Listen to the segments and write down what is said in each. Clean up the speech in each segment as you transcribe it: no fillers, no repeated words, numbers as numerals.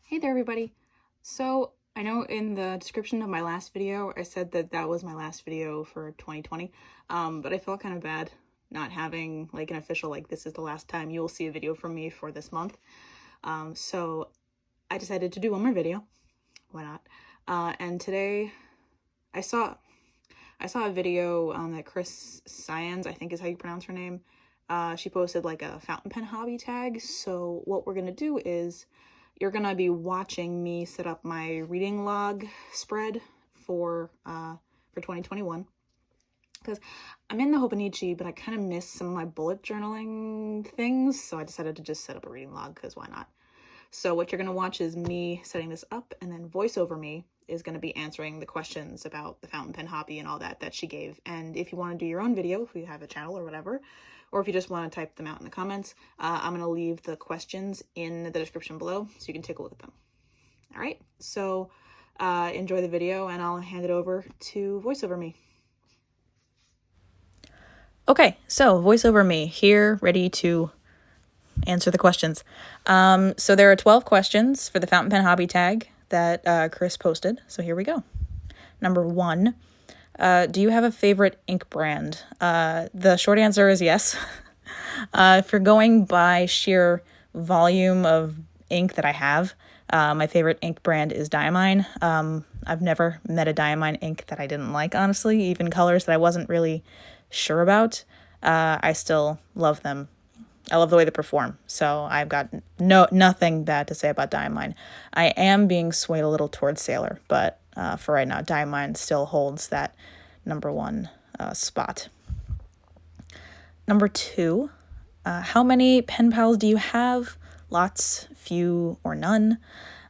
Hey there, everybody. So I know in the description of my last video, I said that that was my last video for 2020, but I felt kind of bad not having like an official, like this is the last time you will see a video from me for this month. So I decided to do one more video. Why not? And today I saw a video that Chris Saenz, I think is how you pronounce her name. She posted like a fountain pen hobby tag. So what we're gonna do is you're gonna be watching me set up my reading log spread for 2021, because I'm in the Hobonichi, but I kind of miss some of my bullet journaling things, so I decided to just set up a reading log because why not? So what you're gonna watch is me setting this up, and then voiceover me is going to be answering the questions about the fountain pen hobby and all that she gave. And if you want to do your own video, if you have a channel or whatever, or if you just want to type them out in the comments, I'm going to leave the questions in the description below so you can take a look at them. All right, so enjoy the video, and I'll hand it over to voiceover me. Okay, so voiceover me here, ready to answer the questions. So there are 12 questions for the fountain pen hobby tag that Chris posted. So here we go. Number 1, do you have a favorite ink brand? The short answer is yes. If you're going by sheer volume of ink that I have, my favorite ink brand is Diamine. I've never met a Diamine ink that I didn't like, honestly. Even colors that I wasn't really sure about, I still love them. I love the way they perform, so I've got nothing bad to say about Diamine. I am being swayed a little towards Sailor, but for right now, Diamine still holds that number 1 spot. Number 2, how many pen pals do you have? Lots, few, or none?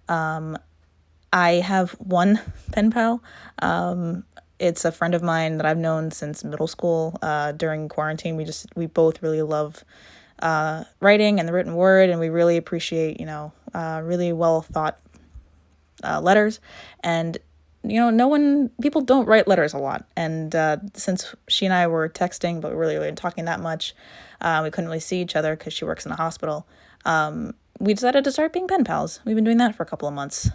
I have one pen pal. It's a friend of mine that I've known since middle school. During quarantine, we both really love writing and the written word, and we really appreciate, really well thought letters. And people don't write letters a lot, and since she and I were texting but we really weren't talking that much, we couldn't really see each other because she works in a hospital. We decided to start being pen pals. We've been doing that for a couple of months,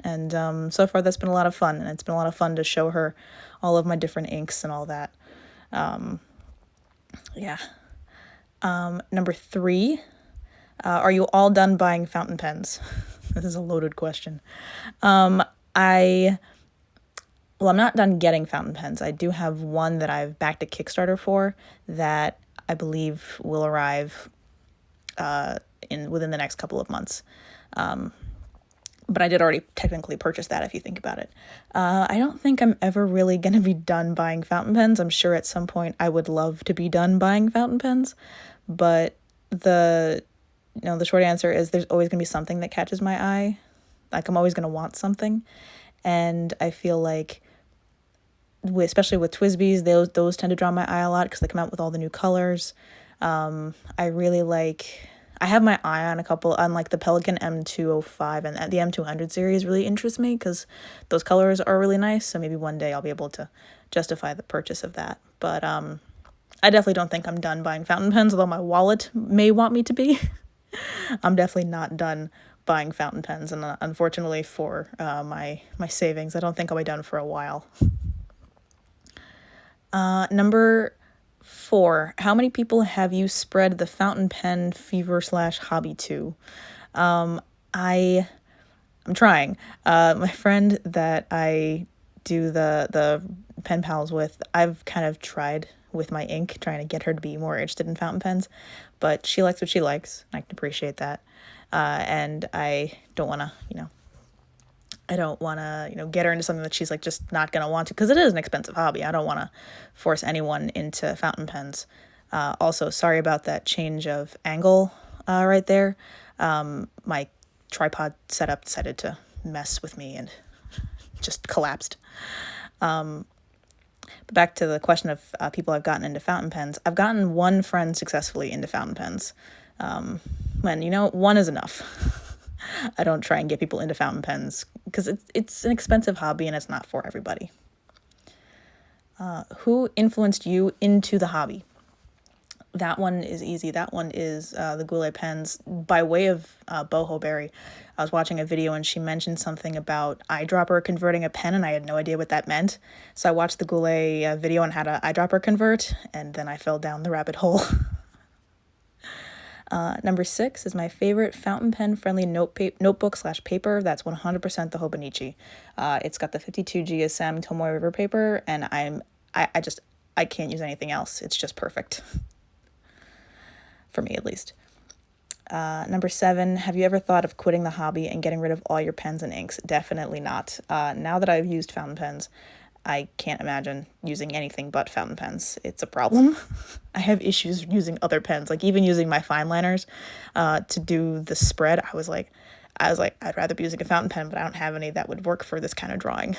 and so far that's been a lot of fun, and it's been a lot of fun to show her all of my different inks and all that. Number 3, are you all done buying fountain pens? This is a loaded question. I'm not done getting fountain pens. I do have one that I've backed a Kickstarter for that I believe will arrive within the next couple of months. But I did already technically purchase that, if you think about it. I don't think I'm ever really going to be done buying fountain pens. I'm sure at some point I would love to be done buying fountain pens, but the short answer is there's always going to be something that catches my eye. Like, I'm always going to want something, and I feel like, especially with TWSBIs, those tend to draw my eye a lot because they come out with all the new colors. I have my eye on a couple, on like the Pelikan M205, and the M200 series really interests me because those colors are really nice. So maybe one day I'll be able to justify the purchase of that. But I definitely don't think I'm done buying fountain pens, although my wallet may want me to be. I'm definitely not done buying fountain pens, and unfortunately for my savings, I don't think I'll be done for a while. Number 4, how many people have you spread the fountain pen fever /hobby to? I'm trying. My friend that I do the pen pals with, I've kind of tried with my ink, trying to get her to be more interested in fountain pens, but she likes what she likes. I can appreciate that. And I don't want to, get her into something that she's like just not going to want to, because it is an expensive hobby. I don't want to force anyone into fountain pens. Also, sorry about that change of angle right there. My tripod setup decided to mess with me and just collapsed. But back to the question of people I've gotten into fountain pens. I've gotten one friend successfully into fountain pens. One is enough. I don't try and get people into fountain pens because it's an expensive hobby and it's not for everybody. Who influenced you into the hobby? That one is easy. That one is the Goulet pens by way of Boho Berry. I was watching a video and she mentioned something about eyedropper converting a pen, and I had no idea what that meant. So I watched the Goulet video on how to eyedropper convert, and then I fell down the rabbit hole. Number 6 is my favorite fountain pen friendly notebook / paper. That's 100% the Hobonichi. It's got the 52 GSM Tomoe River paper, and I can't use anything else. It's just perfect. For me, at least. Number 7, have you ever thought of quitting the hobby and getting rid of all your pens and inks? Definitely not. Now that I've used fountain pens, I can't imagine using anything but fountain pens. It's a problem. I have issues using other pens, like even using my fine liners to do the spread. I was like, I'd rather be using a fountain pen, but I don't have any that would work for this kind of drawing.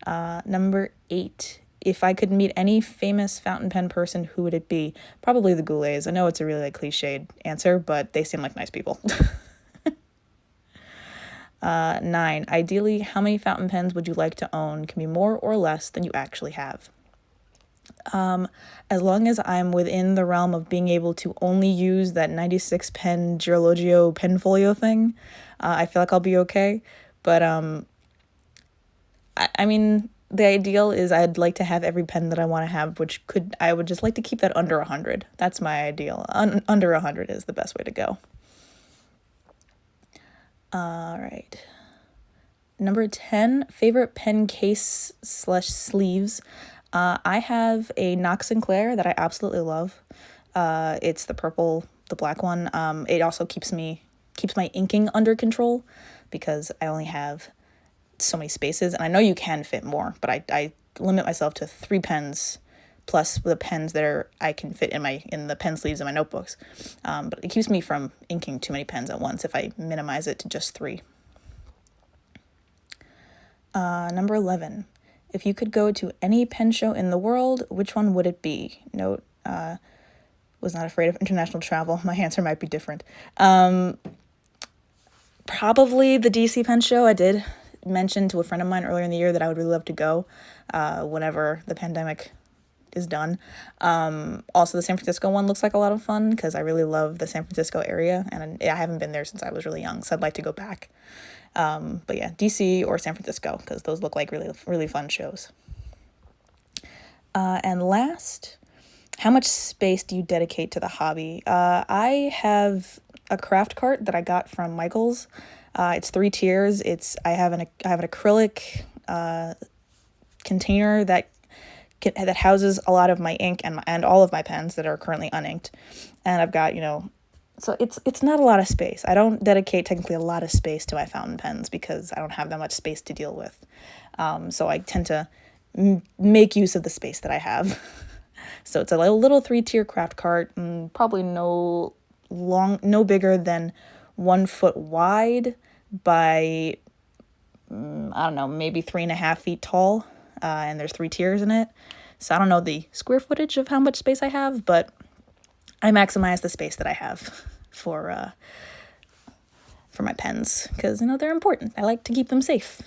Number 8, if I could meet any famous fountain pen person, who would it be? Probably the Goulets. I know it's a really cliched answer, but they seem like nice people. 9, ideally, how many fountain pens would you like to own? Can be more or less than you actually have. As long as I'm within the realm of being able to only use that 96 pen Girologio pen folio thing, I feel like I'll be okay. But I mean, the ideal is I'd like to have every pen that I want to have, I would just like to keep that under 100. That's my ideal. Under 100 is the best way to go. All right. Number 10, favorite pen case / sleeves. I have a Knox Sinclair that I absolutely love. It's the black one. It also keeps my inking under control because I only have so many spaces, and I know you can fit more, but I limit myself to 3 pens plus the pens that I can fit in the pen sleeves in my notebooks. But it keeps me from inking too many pens at once if I minimize it to just 3. Number 11, if you could go to any pen show in the world, which one would it be? Note, was not afraid of international travel. My answer might be different. Probably the DC pen show. I did mention to a friend of mine earlier in the year that I would really love to go whenever the pandemic is done. Also, the San Francisco one looks like a lot of fun because I really love the San Francisco area, and I haven't been there since I was really young, so I'd like to go back. But yeah, DC or San Francisco, because those look like really, really fun shows. And last, how much space do you dedicate to the hobby? I have a craft cart that I got from Michael's. It's 3 tiers. I have an acrylic container that houses a lot of my ink and all of my pens that are currently uninked. And I've got, so it's not a lot of space. I don't dedicate technically a lot of space to my fountain pens because I don't have that much space to deal with. So I tend to make use of the space that I have. So it's a little 3-tier craft cart, probably no bigger than 1 foot wide by, I don't know, maybe 3.5 feet tall. And there's 3 tiers in it. So I don't know the square footage of how much space I have, but I maximize the space that I have for my pens because, they're important. I like to keep them safe.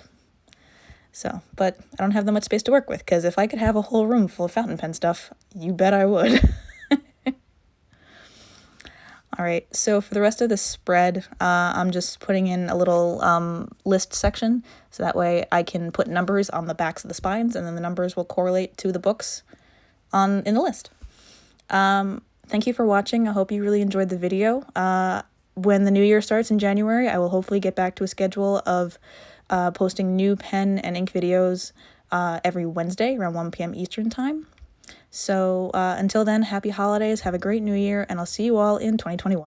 So, but I don't have that much space to work with because if I could have a whole room full of fountain pen stuff, you bet I would. All right, so for the rest of the spread, I'm just putting in a little list section, so that way I can put numbers on the backs of the spines, and then the numbers will correlate to the books in the list. Thank you for watching. I hope you really enjoyed the video. When the new year starts in January, I will hopefully get back to a schedule of posting new pen and ink videos every Wednesday around 1 p.m. Eastern Time. So until then, happy holidays, have a great new year, and I'll see you all in 2021.